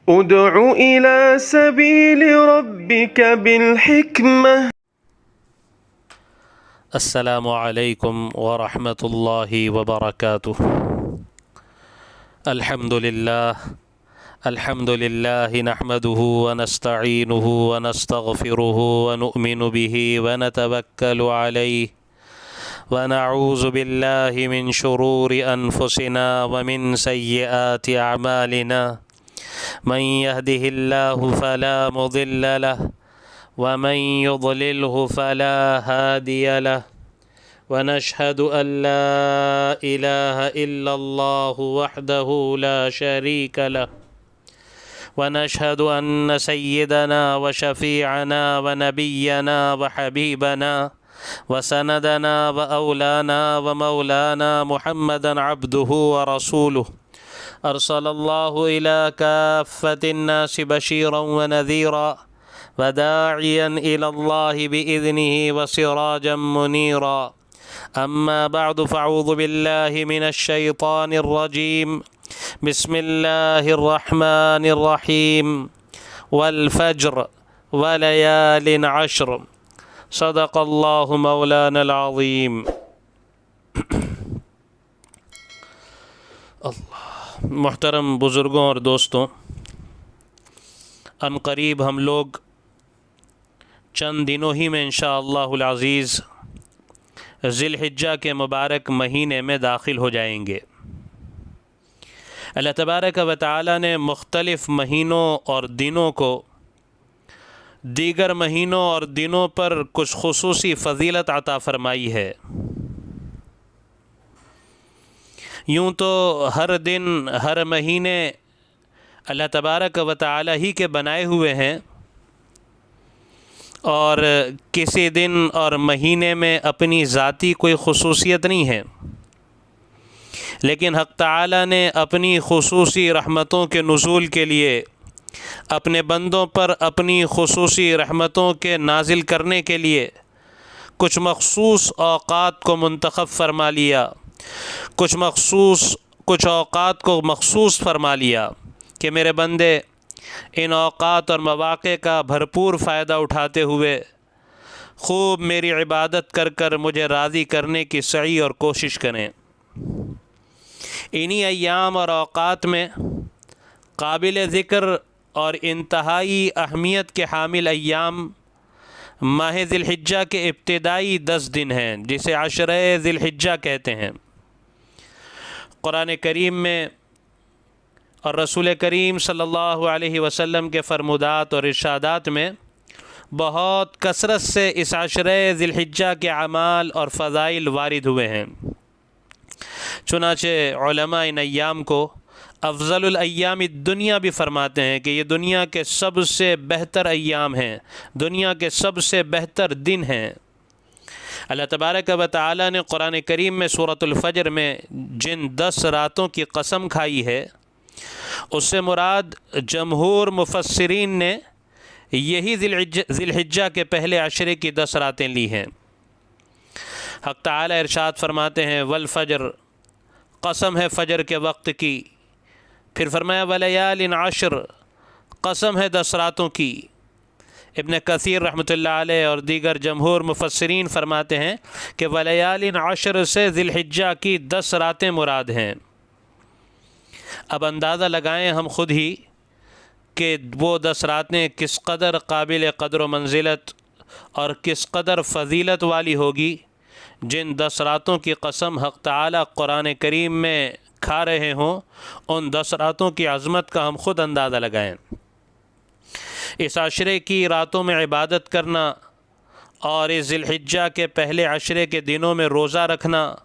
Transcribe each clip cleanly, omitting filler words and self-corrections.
ادع إلى سبيل ربك بالحكمة. السلام علیکم ورحمۃ اللہ وبرکاتہ۔ الحمد للہ نحمده ونستعینه ونستغفره ونؤمن به ونتوکل علیہ ونعوذ باللہ من شرور انفسنا ومن سیئات اعمالنا، من يهده الله فلا مضل له ومن يضلله فلا هادي له، ونشهد أن لا إله إلا الله وحده لا شريك له، ونشهد أن سيدنا وشفيعنا ونبينا وحبيبنا وسندنا وأولانا ومولانا محمدا عبده ورسوله، أرسل الله إلى كافة الناس بشيرا ونذيرا وداعيا إلى الله بإذنه وسراجا منيرا. أما بعد فأعوذ بالله من الشيطان الرجيم. بسم الله الرحمن الرحيم. والفجر وليال عشر. صدق الله مولانا العظيم. محترم بزرگوں اور دوستوں، ان قریب ہم لوگ چند دنوں ہی میں انشاءاللہ العزیز ذی الحجہ کے مبارک مہینے میں داخل ہو جائیں گے۔ اللہ تبارک و تعالی نے مختلف مہینوں اور دنوں کو دیگر مہینوں اور دنوں پر کچھ خصوصی فضیلت عطا فرمائی ہے۔ یوں تو ہر دن ہر مہینے اللہ تبارک و تعالی ہی کے بنائے ہوئے ہیں، اور کسی دن اور مہینے میں اپنی ذاتی کوئی خصوصیت نہیں ہے، لیکن حق تعالی نے اپنی خصوصی رحمتوں کے نزول کے لیے اپنے بندوں پر اپنی خصوصی رحمتوں کے نازل کرنے کے لیے کچھ مخصوص اوقات کو منتخب فرما لیا، کچھ اوقات کو مخصوص فرما لیا کہ میرے بندے ان اوقات اور مواقع کا بھرپور فائدہ اٹھاتے ہوئے خوب میری عبادت کر مجھے راضی کرنے کی سعی اور کوشش کریں۔ انہی ایام اور اوقات میں قابل ذکر اور انتہائی اہمیت کے حامل ایام ماہ ذی الحجہ کے ابتدائی 10 دن ہیں، جسے عشرہ ذی الحجہ کہتے ہیں۔ قرآن کریم میں اور رسول کریم صلی اللہ علیہ وسلم کے فرمودات اور ارشادات میں بہت کثرت سے اس عشرہ ذی الحجہ کے اعمال اور فضائل وارد ہوئے ہیں۔ چنانچہ علماء ان ایام کو افضل الایام الدنیا بھی فرماتے ہیں کہ یہ دنیا کے سب سے بہتر ایام ہیں، دنیا کے سب سے بہتر دن ہیں۔ اللہ تبارک و تعالی نے قرآن کریم میں سورۃ الفجر میں جن 10 راتوں کی قسم کھائی ہے، اس سے مراد جمہور مفسرین نے یہی ذی الحجہ کے پہلے عشرے کی 10 راتیں لی ہیں۔ حق تعالی ارشاد فرماتے ہیں والفجر، قسم ہے فجر کے وقت کی، پھر فرمایا ولیال عشر، قسم ہے 10 راتوں کی۔ ابن کثیر رحمۃ اللہ علیہ اور دیگر جمہور مفسرین فرماتے ہیں کہ ولیال عشر سے ذی الحجہ کی 10 راتیں مراد ہیں۔ اب اندازہ لگائیں ہم خود ہی کہ وہ 10 راتیں کس قدر قابل قدر و منزلت اور کس قدر فضیلت والی ہوگی، جن 10 راتوں کی قسم حق تعالی قرآن کریم میں کھا رہے ہوں۔ ان 10 راتوں کی عظمت کا ہم خود اندازہ لگائیں۔ اس عشرے کی راتوں میں عبادت کرنا اور اس ذی الحجہ کے پہلے عشرے کے دنوں میں روزہ رکھنا،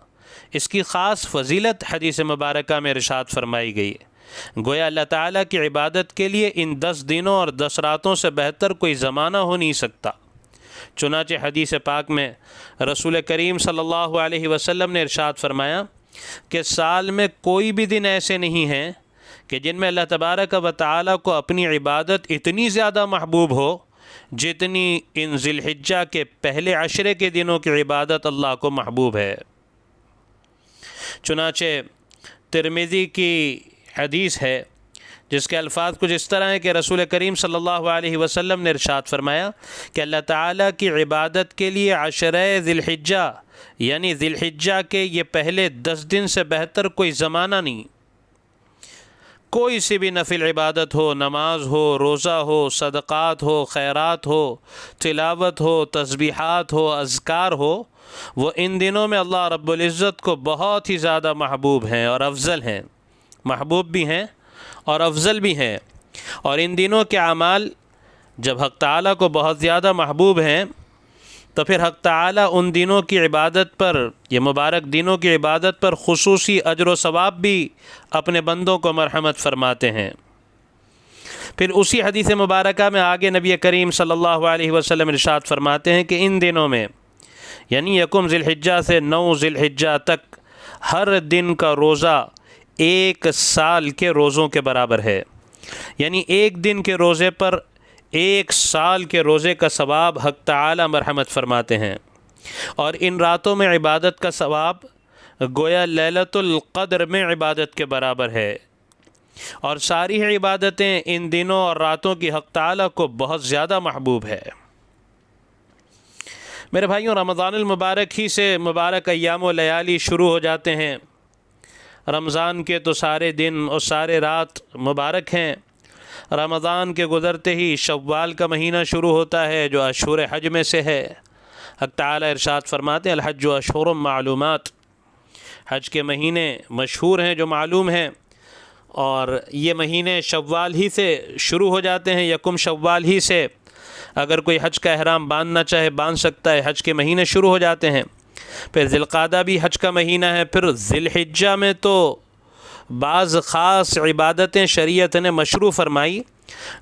اس کی خاص فضیلت حدیث مبارکہ میں ارشاد فرمائی گئی ہے۔ گویا اللہ تعالیٰ کی عبادت کے لیے ان 10 دنوں اور 10 راتوں سے بہتر کوئی زمانہ ہو نہیں سکتا۔ چنانچہ حدیث پاک میں رسول کریم صلی اللہ علیہ وسلم نے ارشاد فرمایا کہ سال میں کوئی بھی دن ایسے نہیں ہیں کہ جن میں اللہ تبارک و تعالیٰ کو اپنی عبادت اتنی زیادہ محبوب ہو جتنی ان ذی الحجہ کے پہلے عشرے کے دنوں کی عبادت اللہ کو محبوب ہے۔ چنانچہ ترمذی کی حدیث ہے جس کے الفاظ کچھ اس طرح ہیں کہ رسول کریم صلی اللہ علیہ وسلم نے ارشاد فرمایا کہ اللہ تعالیٰ کی عبادت کے لیے عشرہ ذی الحجہ یعنی ذی الحجہ کے یہ پہلے 10 دن سے بہتر کوئی زمانہ نہیں۔ کوئی سی بھی نفل عبادت ہو، نماز ہو، روزہ ہو، صدقات ہو، خیرات ہو، تلاوت ہو، تسبیحات ہو، اذکار ہو، وہ ان دنوں میں اللہ رب العزت کو بہت ہی زیادہ محبوب ہیں اور افضل ہیں۔ محبوب بھی ہیں اور افضل بھی ہیں۔ اور ان دنوں کے اعمال جب حق تعالیٰ کو بہت زیادہ محبوب ہیں تو پھر حق تعالیٰ ان دنوں کی عبادت پر، یہ مبارک دنوں کی عبادت پر خصوصی اجر و ثواب بھی اپنے بندوں کو مرحمت فرماتے ہیں۔ پھر اسی حدیث مبارکہ میں آگے نبی کریم صلی اللہ علیہ وسلم ارشاد فرماتے ہیں کہ ان دنوں میں یعنی 1 ذی الحجہ سے 9 ذی الحجہ تک ہر دن کا روزہ 1 سال کے روزوں کے برابر ہے، یعنی ایک دن کے روزے پر 1 سال کے روزے کا ثواب حق تعالی مرحمت فرماتے ہیں۔ اور ان راتوں میں عبادت کا ثواب گویا لیلۃ القدر میں عبادت کے برابر ہے، اور ساری عبادتیں ان دنوں اور راتوں کی حق تعالی کو بہت زیادہ محبوب ہے۔ میرے بھائیوں، رمضان المبارک ہی سے مبارک ایام و لیالی شروع ہو جاتے ہیں۔ رمضان کے تو سارے دن اور سارے رات مبارک ہیں۔ رمضان کے گزرتے ہی شوال کا مہینہ شروع ہوتا ہے جو اشہر حج میں سے ہے۔ حق تعالی ارشاد فرماتے ہیں الحج اشہر معلومات، حج کے مہینے مشہور ہیں جو معلوم ہیں، اور یہ مہینے شوال ہی سے شروع ہو جاتے ہیں۔ 1 شوال ہی سے اگر کوئی حج کا احرام باندھنا چاہے باندھ سکتا ہے، حج کے مہینے شروع ہو جاتے ہیں۔ پھر ذی القعدہ بھی حج کا مہینہ ہے۔ پھر ذی الحجہ میں تو بعض خاص عبادتیں شریعت نے مشروع فرمائی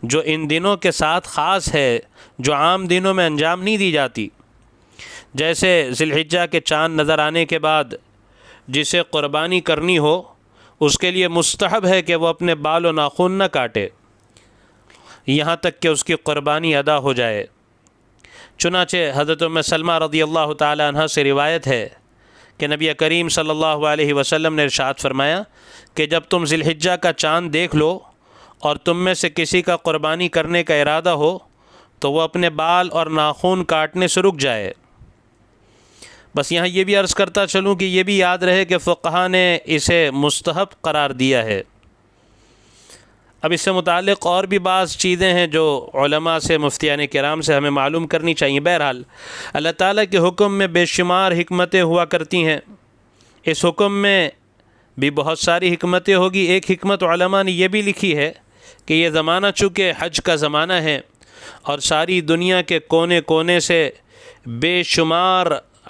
جو ان دنوں کے ساتھ خاص ہے، جو عام دنوں میں انجام نہیں دی جاتی۔ جیسے ذی الحجہ کے چاند نظر آنے کے بعد جسے قربانی کرنی ہو اس کے لیے مستحب ہے کہ وہ اپنے بال و ناخن نہ کاٹے یہاں تک کہ اس کی قربانی ادا ہو جائے۔ چنانچہ حضرت ام سلمہ رضی اللہ تعالی عنہ سے روایت ہے کہ نبی کریم صلی اللہ علیہ وسلم نے ارشاد فرمایا کہ جب تم ذی الحجہ کا چاند دیکھ لو اور تم میں سے کسی کا قربانی کرنے کا ارادہ ہو تو وہ اپنے بال اور ناخن کاٹنے سے رک جائے۔ بس یہاں یہ بھی عرض کرتا چلوں کہ یہ بھی یاد رہے کہ فقہا نے اسے مستحب قرار دیا ہے۔ اب اس سے متعلق اور بھی بعض چیزیں ہیں جو علماء سے، مفتیان کرام سے ہمیں معلوم کرنی چاہیے۔ بہرحال اللہ تعالیٰ کے حکم میں بے شمار حکمتیں ہوا کرتی ہیں۔ اس حکم میں بھی بہت ساری حکمتیں ہوگی۔ ایک حکمت علماء نے یہ بھی لکھی ہے کہ یہ زمانہ چونکہ حج کا زمانہ ہے اور ساری دنیا کے کونے کونے سے بے شمار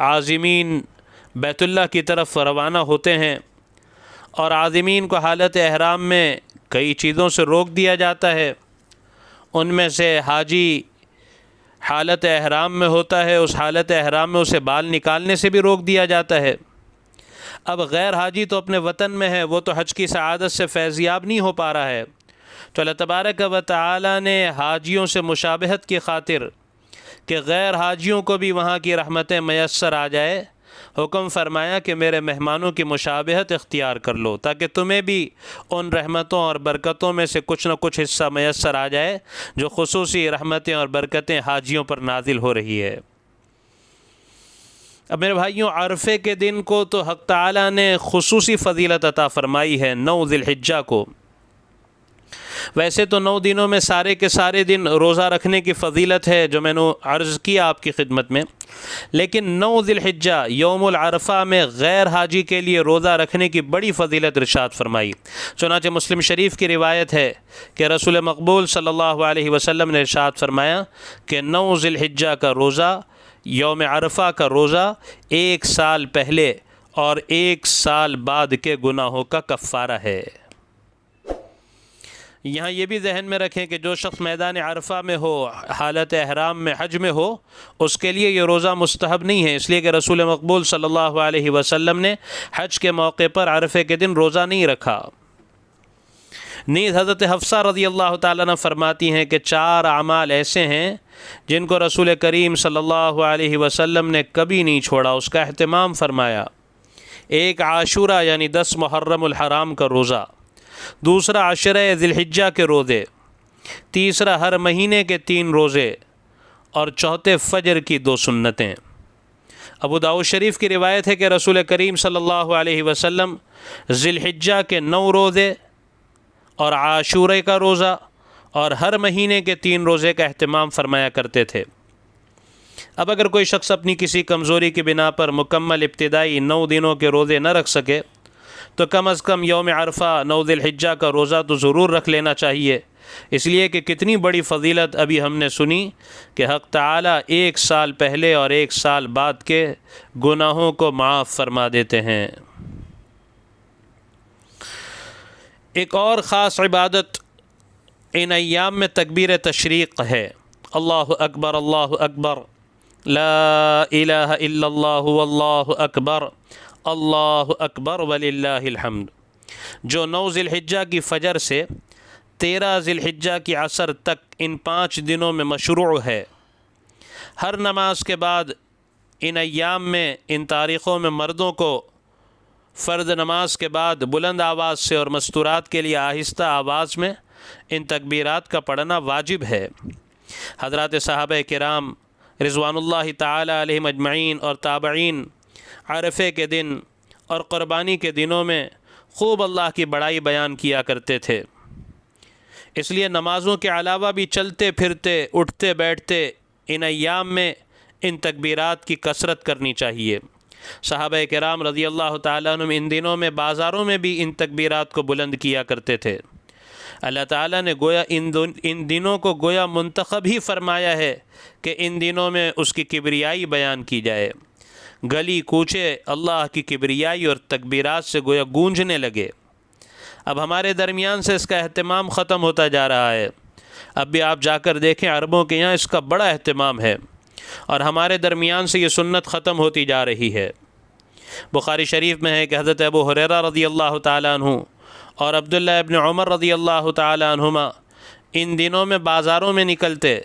عازمین بیت اللہ کی طرف روانہ ہوتے ہیں، اور عازمین کو حالت احرام میں کئی چیزوں سے روک دیا جاتا ہے۔ ان میں سے حاجی حالت احرام میں ہوتا ہے، اس حالت احرام میں اسے بال نکالنے سے بھی روک دیا جاتا ہے۔ اب غیر حاجی تو اپنے وطن میں ہے، وہ تو حج کی سعادت سے فیضیاب نہیں ہو پا رہا ہے، تو اللہ تبارک و تعالی نے حاجیوں سے مشابہت کی خاطر کہ غیر حاجیوں کو بھی وہاں کی رحمتیں میسر آ جائے، حکم فرمایا کہ میرے مہمانوں کی مشابہت اختیار کر لو تاکہ تمہیں بھی ان رحمتوں اور برکتوں میں سے کچھ نہ کچھ حصہ میسر آ جائے جو خصوصی رحمتیں اور برکتیں حاجیوں پر نازل ہو رہی ہے۔ اب میرے بھائیوں، عرفے کے دن کو تو حق تعالیٰ نے خصوصی فضیلت عطا فرمائی ہے 9 ذی الحجہ کو۔ ویسے تو 9 دنوں میں سارے کے سارے دن روزہ رکھنے کی فضیلت ہے جو میں نے عرض کیا آپ کی خدمت میں، لیکن 9 ذی الحجہ یوم العرفہ میں غیر حاجی کے لیے روزہ رکھنے کی بڑی فضیلت ارشاد فرمائی۔ چنانچہ مسلم شریف کی روایت ہے کہ رسول مقبول صلی اللہ علیہ وسلم نے ارشاد فرمایا کہ 9 ذی الحجہ کا روزہ، یوم عرفہ کا روزہ 1 سال پہلے اور 1 سال بعد کے گناہوں کا کفارہ ہے۔ یہاں یہ بھی ذہن میں رکھیں کہ جو شخص میدان عرفہ میں ہو، حالت احرام میں، حج میں ہو، اس کے لیے یہ روزہ مستحب نہیں ہے، اس لیے کہ رسول مقبول صلی اللہ علیہ وسلم نے حج کے موقع پر عرفے کے دن روزہ نہیں رکھا۔ نیز حضرت حفصہ رضی اللہ تعالیٰ عنہ فرماتی ہیں کہ 4 اعمال ایسے ہیں جن کو رسول کریم صلی اللہ علیہ وسلم نے کبھی نہیں چھوڑا، اس کا اہتمام فرمایا۔ ایک عاشورہ یعنی 10 محرم الحرام کا روزہ، دوسرا عشرہ ذی الحجہ کے روزے، تیسرا ہر مہینے کے 3 روزے، اور چوتھے فجر کی 2 سنتیں۔ ابو داؤد شریف کی روایت ہے کہ رسول کریم صلی اللہ علیہ وسلم ذی الحجہ کے 9 روزے اور عاشورہ کا روزہ اور ہر مہینے کے 3 روزے کا اہتمام فرمایا کرتے تھے۔ اب اگر کوئی شخص اپنی کسی کمزوری کی بنا پر مکمل ابتدائی 9 دنوں کے روزے نہ رکھ سکے تو کم از کم یوم عرفہ 9 ذی الحجہ کا روزہ تو ضرور رکھ لینا چاہیے، اس لیے کہ کتنی بڑی فضیلت ابھی ہم نے سنی کہ حق تعالیٰ 1 سال پہلے اور 1 سال بعد کے گناہوں کو معاف فرما دیتے ہیں۔ ایک اور خاص عبادت ان ایام میں تکبیر تشریق ہے۔ اللہ اکبر اللہ اکبر، لا الہ الا اللہ واللہ اکبر، اللہ اکبر وللہ الحمد، جو 9 ذی الحجہ کی فجر سے 13 ذی الحجہ کی عصر تک ان 5 دنوں میں مشروع ہے۔ ہر نماز کے بعد ان ایام میں، ان تاریخوں میں مردوں کو فرض نماز کے بعد بلند آواز سے اور مستورات کے لیے آہستہ آواز میں ان تکبیرات کا پڑھنا واجب ہے۔ حضرات صحابہ کرام رضوان اللہ تعالی علیہم اجمعین اور تابعین عرفے کے دن اور قربانی کے دنوں میں خوب اللہ کی بڑائی بیان کیا کرتے تھے، اس لیے نمازوں کے علاوہ بھی چلتے پھرتے اٹھتے بیٹھتے ان ایام میں ان تکبیرات کی کثرت کرنی چاہیے۔ صحابہ کرام رضی اللہ تعالیٰ عنہ ان دنوں میں بازاروں میں بھی ان تکبیرات کو بلند کیا کرتے تھے۔ اللہ تعالیٰ نے گویا ان دنوں کو گویا منتخب ہی فرمایا ہے کہ ان دنوں میں اس کی کبریائی بیان کی جائے، گلی کوچے اللہ کی کبریائی اور تکبیرات سے گویا گونجنے لگے۔ اب ہمارے درمیان سے اس کا اہتمام ختم ہوتا جا رہا ہے۔ اب بھی آپ جا کر دیکھیں، عربوں کے یہاں اس کا بڑا اہتمام ہے اور ہمارے درمیان سے یہ سنت ختم ہوتی جا رہی ہے۔ بخاری شریف میں ہے کہ حضرت ابو ہریرہ رضی اللہ تعالیٰ عنہ اور عبداللہ ابن عمر رضی اللہ تعالیٰ عنہما ان دنوں میں بازاروں میں نکلتے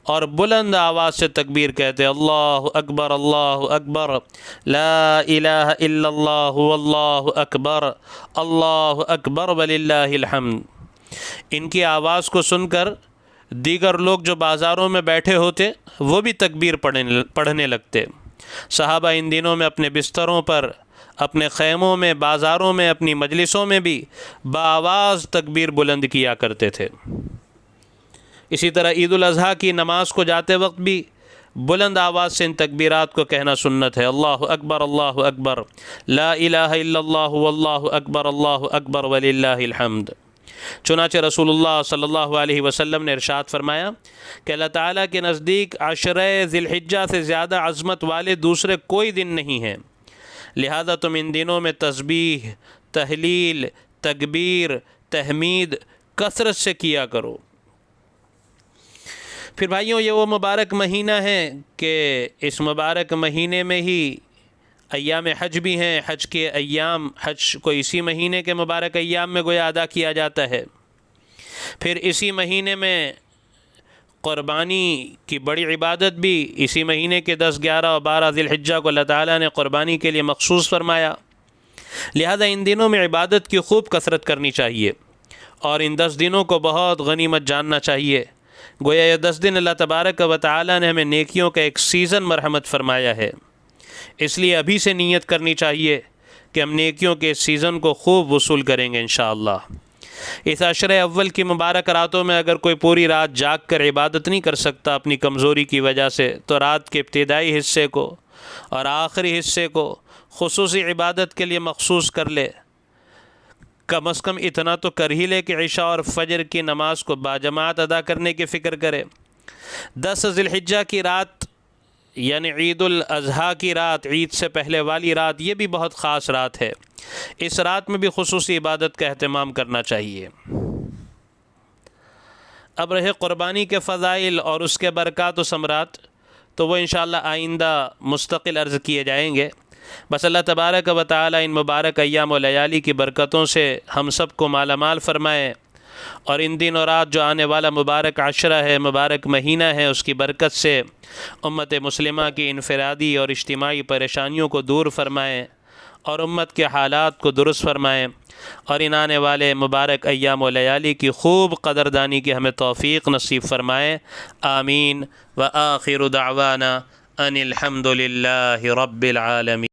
اور بلند آواز سے تکبیر کہتے، اللہ اکبر، لا الہ الا اللہ واللہ اکبر وللہ الحمد۔ ان کی آواز کو سن کر دیگر لوگ جو بازاروں میں بیٹھے ہوتے وہ بھی تکبیر پڑھنے لگتے۔ صحابہ ان دنوں میں اپنے بستروں پر، اپنے خیموں میں، بازاروں میں، اپنی مجلسوں میں بھی بآواز تکبیر بلند کیا کرتے تھے۔ اسی طرح عید الاضحیٰ کی نماز کو جاتے وقت بھی بلند آواز سے ان تکبیرات کو کہنا سنت ہے، اللہ اکبر، لا الہ الا اللہ واللہ اکبر وللہ الحمد۔ چنانچہ رسول اللہ صلی اللہ علیہ وسلم نے ارشاد فرمایا کہ اللہ تعالیٰ کے نزدیک عشرہ ذی الحجہ سے زیادہ عظمت والے دوسرے کوئی دن نہیں ہیں، لہذا تم ان دنوں میں تسبیح، تہلیل، تکبیر، تحمید کثرت سے کیا کرو۔ پھر بھائیوں، یہ وہ مبارک مہینہ ہے کہ اس مبارک مہینے میں ہی ایام حج بھی ہیں۔ حج کے ایام، حج کو اسی مہینے کے مبارک ایام میں گویا ادا کیا جاتا ہے۔ پھر اسی مہینے میں قربانی کی بڑی عبادت بھی اسی مہینے کے 10، 11 اور 12 ذی الحجہ کو اللہ تعالیٰ نے قربانی کے لیے مخصوص فرمایا، لہذا ان دنوں میں عبادت کی خوب کثرت کرنی چاہیے اور ان 10 دنوں کو بہت غنیمت جاننا چاہیے۔ گویا یہ 10 دن اللہ تبارک و تعالیٰ نے ہمیں نیکیوں کا ایک سیزن مرحمت فرمایا ہے، اس لیے ابھی سے نیت کرنی چاہیے کہ ہم نیکیوں کے سیزن کو خوب وصول کریں گے انشاءاللہ۔ اس عشرہ اول کی مبارک راتوں میں اگر کوئی پوری رات جاگ کر عبادت نہیں کر سکتا اپنی کمزوری کی وجہ سے، تو رات کے ابتدائی حصے کو اور آخری حصے کو خصوصی عبادت کے لیے مخصوص کر لے۔ کم از کم اتنا تو کر ہی لے کہ عشاء اور فجر کی نماز کو باجماعت ادا کرنے کی فکر کرے۔ 10 ذی الحجہ کی رات یعنی عید الاضحیٰ کی رات، عید سے پہلے والی رات، یہ بھی بہت خاص رات ہے۔ اس رات میں بھی خصوصی عبادت کا اہتمام کرنا چاہیے۔ اب رہے قربانی کے فضائل اور اس کے برکات و ثمرات، تو وہ انشاءاللہ آئندہ مستقل عرض کیے جائیں گے۔ بس اللہ تبارک و تعالی ان مبارک ایام و لیالی کی برکتوں سے ہم سب کو مالا مال فرمائے، اور ان دن اور رات جو آنے والا مبارک عشرہ ہے، مبارک مہینہ ہے، اس کی برکت سے امت مسلمہ کی انفرادی اور اجتماعی پریشانیوں کو دور فرمائیں اور امت کے حالات کو درست فرمائیں۔ اور ان آنے والے مبارک ایام و لیالی کی خوب قدردانی کی ہمیں توفیق نصیب فرمائے۔ آمین۔ وآخر دعوانا ان الحمد للہ رب العالمین۔